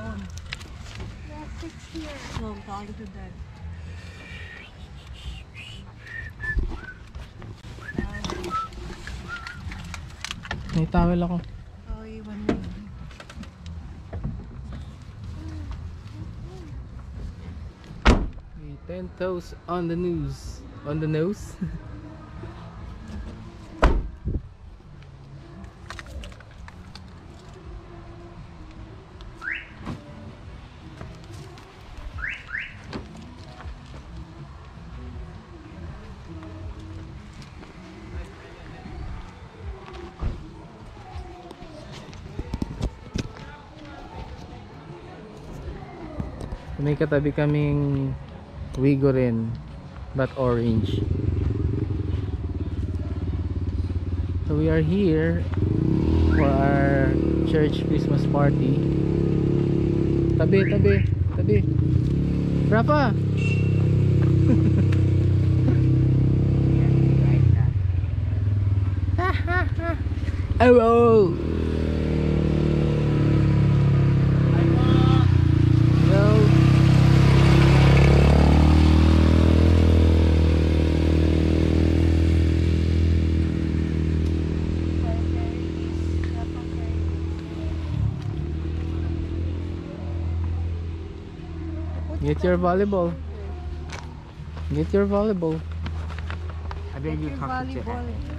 phone. That's 6 here. No, I'm talking to Dad. May towel ako. Oh, iwan mo. 10 toes on the news. On the nose. May katabi kaming Wigo rin, but orange. So we are here for our church Christmas party. Tabi. Rafa! Oh! Get your volleyball. Get your volleyball. I bet you talk to Volleyball.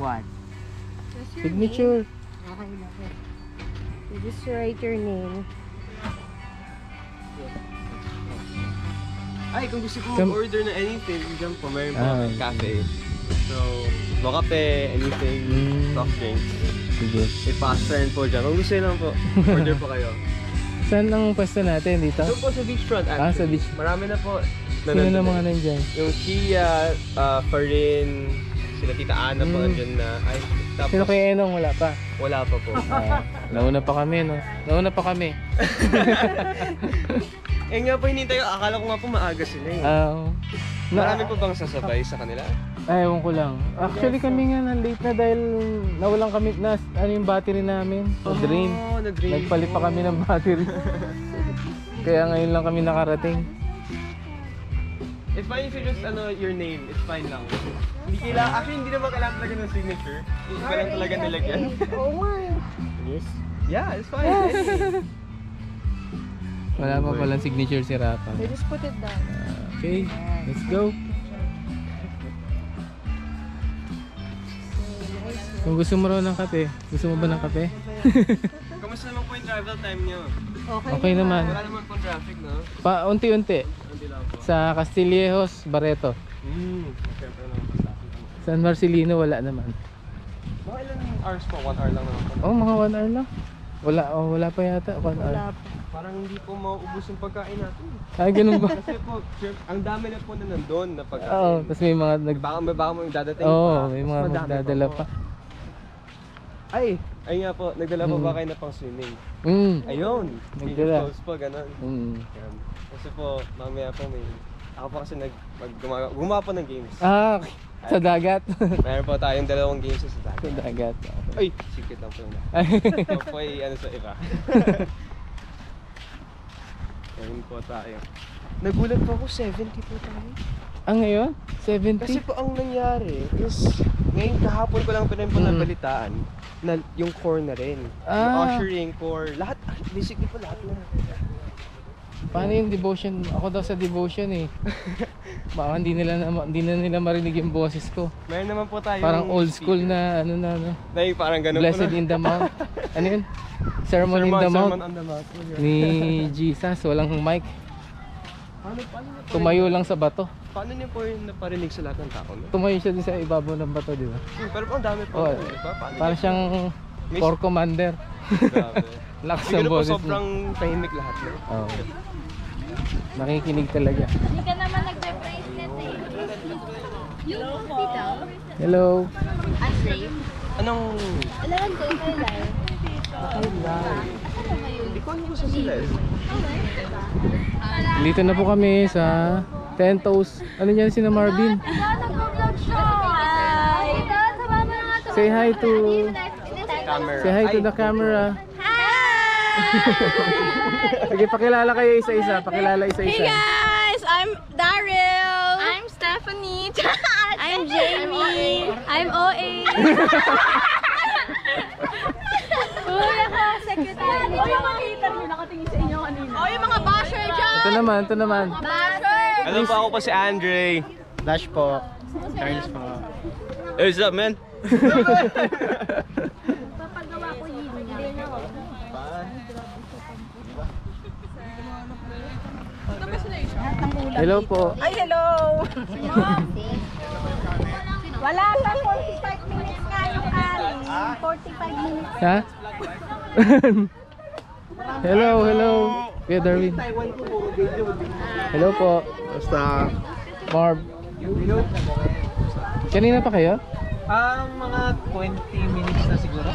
what? Signature. Okay, okay. You just write your name. Ay, kung gusto ko order na anything, dyan po, mayroon po Ah, cafe. So, mokape, anything, soft drinks. Sige. May pasta rin po dyan. Kung gusto nyo lang po, order po kayo. Saan ang pwesto natin dito? Doon po sa beachfront actually. Ah, sa beach. Marami na po. Sino na mga nandyan? Yung Kia, Farin, sila Tita Ana po nandyan na. Ay, tapos, Sino kay Enong? Wala pa. wala pa po. Nauna pa kami, no? Nauna pa kami. Eh nga po, hinintay ko. Akala ko nga po maaga sila eh. Marami po bang sasabay sa kanila? Ay, ewan ko lang. Actually kami nga na-late na dahil nawalan kami na ano yung battery namin. Na-drain. Na-drain. Nagpalit pa kami ng battery. Kaya ngayon lang kami nakarating. It's fine if you just your name. It's fine lang. Hindi kailangan, actually hindi naman kailangan talaga ng signature. Hindi pa lang talaga nilagyan. Oh my. Yes? Yeah, it's fine. Anyway. Wala pa palang signature si Rafa. So just put it down. Okay, let's go. Kung gusto mo raw ng kape, gusto mo ba ng kape? Kamusta naman po yung travel time nyo? Okay naman. Wala naman po traffic, no? Pa unti-unti. Hindi lang po. Sa Castillejos, Barreto. Siyempre naman po traffic. San Marcelino wala naman. Mga ilang hours po? 1 hour lang naman po. Oh, mga 1 hour lang. Wala pa yata 1 hour. Wala pa. Parang hindi po mauubos yung pagkain natin. Ay, ganun ba? Kasi po, ang dami na po na nandun na pagkain. Oo, tapos may mga Baka mo yung dadating Oo, pa. may Mas mga madami magdadala po. pa. Ay nga po, nagdala po ba kayo na pang swimming? Ayun! Nagdala. Close po, ganun. Yan. Kasi po, mamaya po may... Ako po kasi gumawa po ng games. Ah, Sa dagat. Meron po tayong dalawang games sa Sa dagat. dagat. Ay, secret lang po yun. Ito po ay ano sa iba. Ngayon po tayo. Nagulat po ako, 70 po tayo. Ngayon? 70? Kasi po ang nangyari is, ngayon kahapon ko lang pinapalitaan na yung core na rin. Yung ushering core, lahat, basically po lahat na. Paano yung devotion? Ako daw sa devotion eh. Baka hindi na nila marinig yung boses ko. Meron naman po tayo. Parang old school na ano. Na yung parang ganun Blessed po na. in the Mount. Ano yun? Sermon in the Mount. Sermon on the Mount. Ni Jesus. Walang mic. Paano Tumayo lang sa bato. Paano niyo po yung naparinig sa lahat ng tao? No? Tumayo siya din sa ibabaw ng bato, di ba? Pero po ang dami po. Oh, Diba? Paano parang niyo- siyang core commander. Grabe. Lakas ng Siguro po boses niya. sobrang tahimik lahat. No? Oo. Nakikinig talaga. Hindi ka naman nagbe-bracelet eh. Yung hospital? Hello. Safe? Anong... Alam ko, kailan? Hindi ko alam kung saan sila eh. Dito na po kami sa Ten Toes. Ano yan si na Marvin? Nag-vlog siya! Hi! Sama mo na nga to. Say hi to... Camera. Say hi to the camera. Sige, pakilala kayo isa-isa. Pakilala isa-isa. Hey guys! I'm Daryl! I'm Stephanie. I'm Jamie! I'm OA! Uy, ako, secretary. O yung makita nyo, nakatingin sa inyo kanina. O yung mga basher dyan! Ito naman. Basher! Ano po, ako po si Andre. Dash po. Charles po. Hey, what's up, man? Papagawa ko yun. Hello po. Ay, hello! Wala pa, 45 minutes nga yung alis. 45 minutes. Ha? Hello. Kuya Darwin. Hello po. Basta, Marv. Kanina pa kayo? mga 20 minutes na siguro.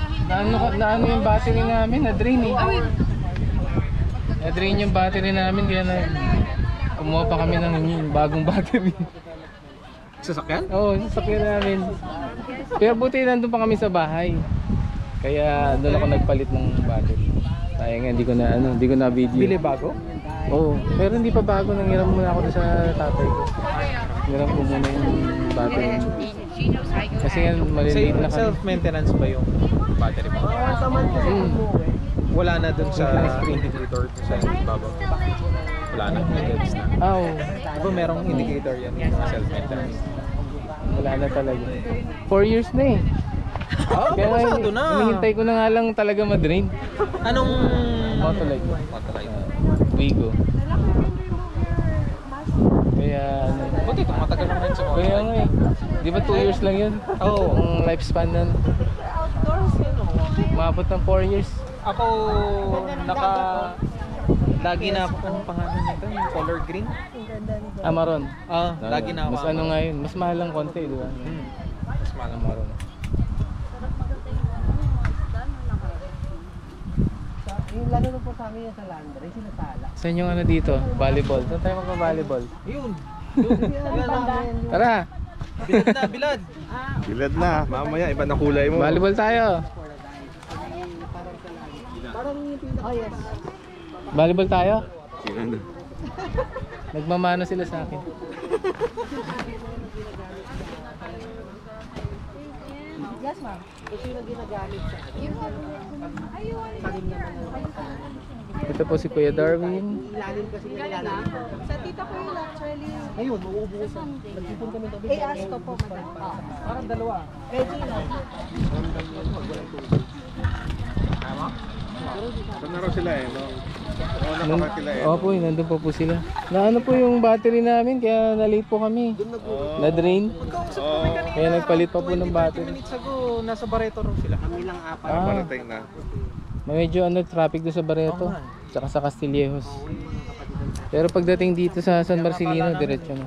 Naano yung battery namin? Na-drain eh. Na-drain yung battery namin kaya kumuha pa kami ng bagong battery. Sasakyan? Oo, sasakyan namin. Pero buti nandun pa kami sa bahay. Kaya doon ako nagpalit ng battery. Sayang nga, hindi ko na video. Bili bago? Oo, pero hindi pa bago. Nanghiram muna ako doon sa tatay ko. Nanghiram ko muna yung battery. Kasi nga, maliliit na kami. Self-maintenance ba yung battery mo? Wala na dun sa indicator sa baba. Wala na. Deads na. Oo, Diba merong indicator yan yung mga self-maintenance? wala na talaga. 4 years na eh. Kaya pasado na. hinihintay ko na nga lang talaga ma-drain. Anong... Motolite. Motolite. Wigo. Kaya ano. Buti ito, matagal naman sa mga. Kaya nga eh. Di ba 2 years lang yun? Oo. Ang lifespan nun. Umabot ng 4 years. Ako, lagi na ako kung pangalan nito, yung color green. Amaron. Lagi na ako. Mas ano nga yun, mas mahal lang konti, di ba? Mas malang Amaron. Yung lalo na po sa amin yung sa laundry, sinasala. Saan yung ano dito? Volleyball. Saan tayo magpa-volleyball? Yun. Tara! Bilad na, bilad. Bilad na. Mamaya, iba na kulay mo. Volleyball tayo! Oh yes. Volleyball tayo? Nagmamano sila sa akin. Yes ma'am. Ito yung ginagamit sa Ito po si Kuya Darwin. ilalim kasi ng ilalim. Sa tita ko yun actually. Ngayon, mauubusan. Nagpipon kami doon. Eh, ask ko po, madam. Parang dalawa. Regina. Saan na raw sila eh, no? Opo, nandun pa po sila. Na ano po yung battery namin, kaya na-late po kami. Na-drain. Kaya nagpalit pa po ng 20 battery. minutes ago, nasa Barreto raw sila. Kami lang apat. Ah, medyo ano, traffic doon sa Barreto. Tsaka sa Castillejos. Pero pagdating dito sa San Marcelino, diretso na.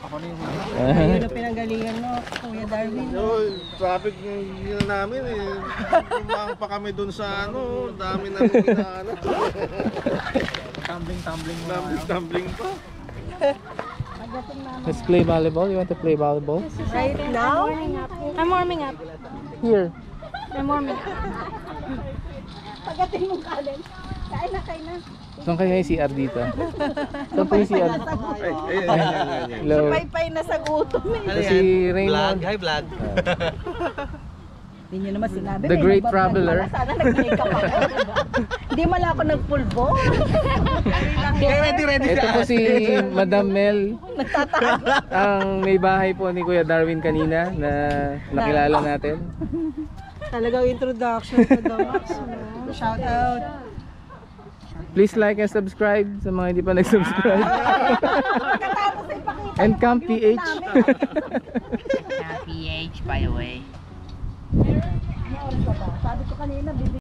Ako na yung Yun ang pinanggalingan mo, Kuya Darwin. Traffic yung namin eh. Lumang pa kami dun sa ano, dami na ano. tumbling-tumbling mo. Tumbling pa. Let's play volleyball. You want to play volleyball? Right now? I'm warming up. Here. I'm warming up. Pagating mong kanin. Kain na. Saan kaya yung CR dito? Saan po yung CR? Hello. Pay na sa gutom eh. Si Raymond. Hi, vlog. Hindi nyo naman sinabi. The may Great nagbablog Traveler. pala. Sana nag-makeup ako. Hindi man ako nag-pulbo. Ito po si Madam Mel. Nagtataan. Ang may bahay po ni Kuya Darwin kanina na nakilala natin. Talagang introduction to the Max. Shout out. Please like and subscribe sa mga hindi pa nag-subscribe. And Camp PH. PH, by the way. Sabi ko kanina, bibi.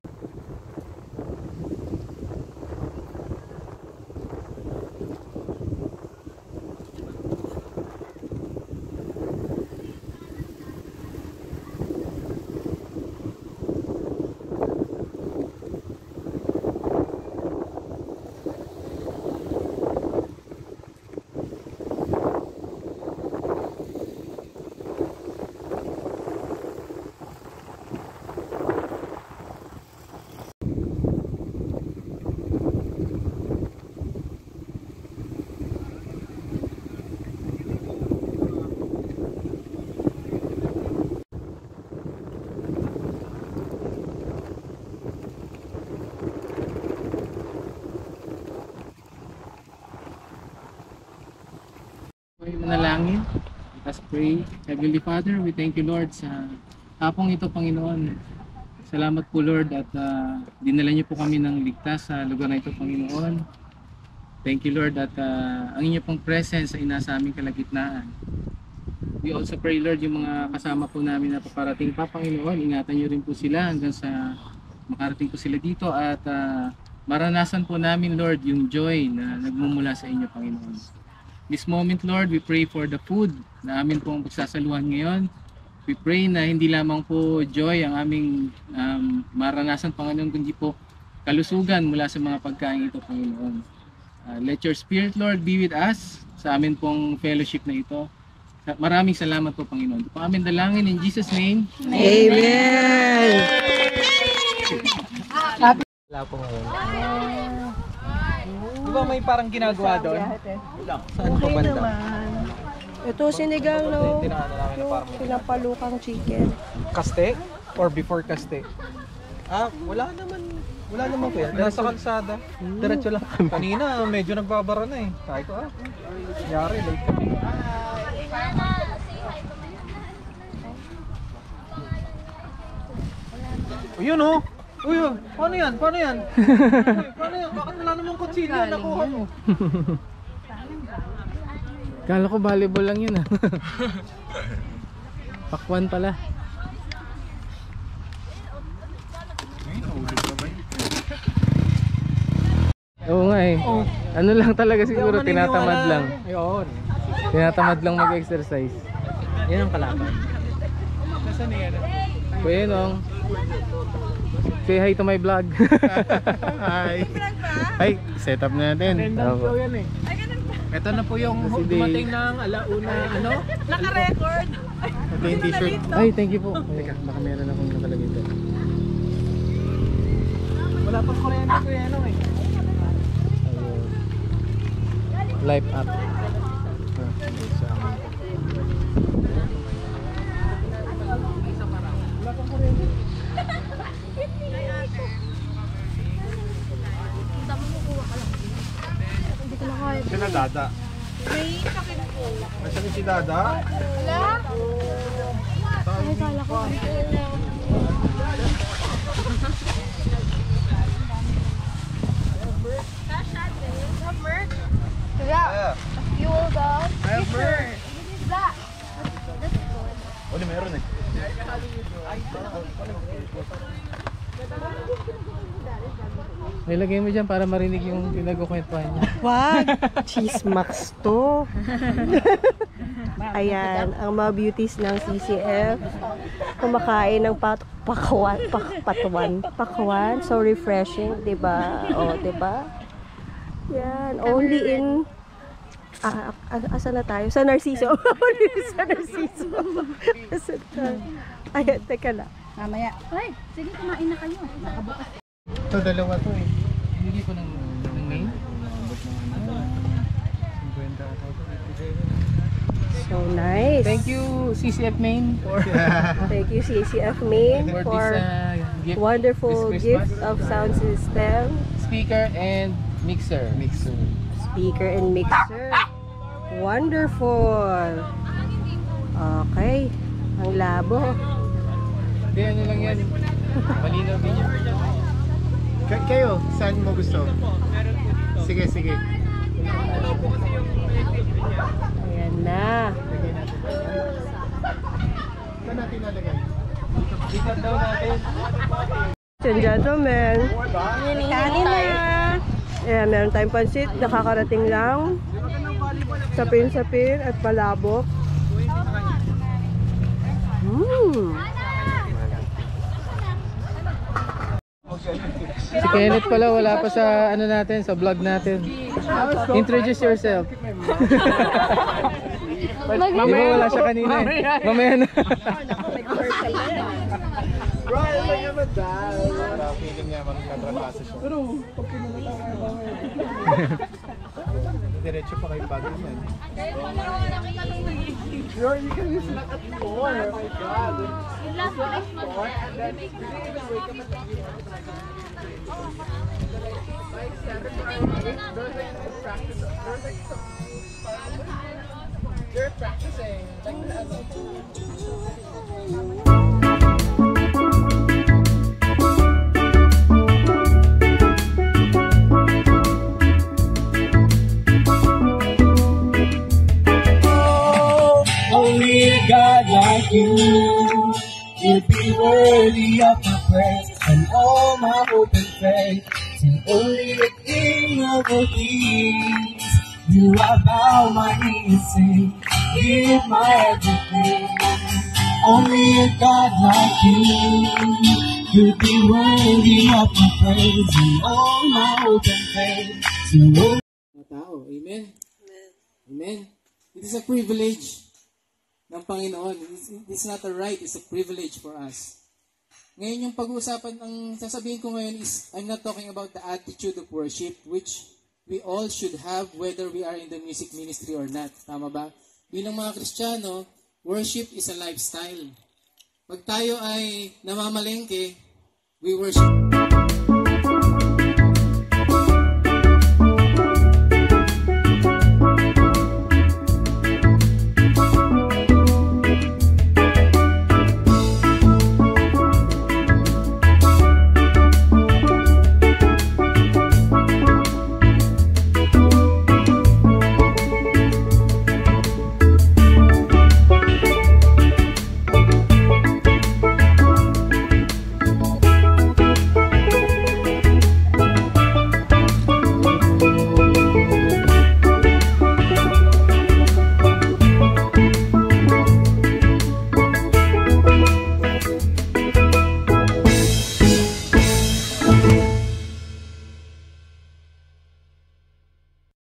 Manalangin. Let us pray. Heavenly Father, we thank you Lord sa hapong ito, Panginoon. Salamat po Lord at dinala niyo po kami ng ligtas sa lugar na ito, Panginoon. Thank you Lord at ang inyo pong presence ay nasa aming kalagitnaan. We also pray Lord yung mga kasama po namin na paparating pa, Panginoon. Ingatan niyo rin po sila hanggang sa makarating po sila dito at maranasan po namin Lord yung joy na nagmumula sa inyo, Panginoon. This moment, Lord, we pray for the food na amin pong pagsasaluhan ngayon. We pray na hindi lamang po joy ang aming maranasan, Panginoon, kundi po kalusugan mula sa mga pagkain ito, Panginoon. Let your Spirit, Lord, be with us sa amin pong fellowship na ito. Maraming salamat po, Panginoon. Ito po amin dalangin in Jesus' name. Amen! Wala po ngayon. Di ba may parang ginagawa doon? Saan po banda? Ito sinigang, no? Tinaan na namin na parang Pinapalukang chicken. kaste? Or before kaste? Wala naman po yan. Nasa kalsada. Diretso lang kami. Kanina, medyo nagbabara na eh. Sabi ko, nangyari, late kami. Ayun oh! Uy, paano yan? Paano yan? Bakit wala namang kutsilyo nakuha mo? Kala ko volleyball lang yun Pakwan pala. Oo nga eh. Ano lang talaga siguro, tinatamad lang. Ayun. Tinatamad lang mag-exercise. Yan ang kalaban. Nasaan yan? Kuya Nong, say hi to my vlog. Hi. Ay, set up na natin. Opo. Ito na po yung Si Dave. dumating ng alauna, ano? Naka-record! Ito yung t-shirt. Ay, thank you po. Teka, baka meron akong nakalagay doon. Wala pang kuryente ko yan, eh. Ayun. Life up. Sila Dada. Nasaan si Dada? Yeah. You will go. Wala, meron eh. Nilagay mo dyan para marinig yung pinagkukwentuhan niya. Wag! Cheesemax to. Ayan, ang mga beauties ng CCF. Kumakain ng pakwan. So refreshing, 'di ba? Oh, 'di ba? Yan, only in Asa na tayo? Sa Narciso. Sa Narciso. Asa tayo? Ay, teka lang. Mamaya. Ay, sige, kumain na kayo. Nakabukas. Ito, dalawa to eh. Hindi ko ng main. So nice. Thank you CCF Main for Thank you, CCF Main, this for gift. wonderful this gift Christmas. of sound system, Speaker and mixer. speaker and mixer. Wonderful. Okay. Ang labo. Hindi, ano lang yan. Malinaw din yan. Kayo, saan mo gusto? Sige. Ayan na. Saan natin lalagay? Ikat daw natin. And gentlemen, kanin na. Ayan, meron tayong pansit. Nakakarating lang. Sapin-sapin at palabok. Si Kenneth pala, wala pa sa ano natin, sa vlog natin. Introduce yourself. Mamaya wala siya kanina eh. Mamaya na. Feeling niya magkatrabaho siya. Pero pag diretso pa kayo bago yan. Sure, you can use that at 4. Oh my God. They're practicing. Only a God like you would be worthy of my praise and all my hope and faith. And only a King of all kings, you I bow my knees and sing, give my everything. Only a God like you would be worthy of my praise and all my hope and faith. So Tao, amen? Amen. It is a privilege ng Panginoon. It's not a right, it's a privilege for us. Ngayon yung pag-uusapan, ang sasabihin ko ngayon is, I'm not talking about the attitude of worship, which we all should have whether we are in the music ministry or not. Tama ba? Bilang mga Kristiyano, worship is a lifestyle. Pag tayo ay namamalengke, we worship.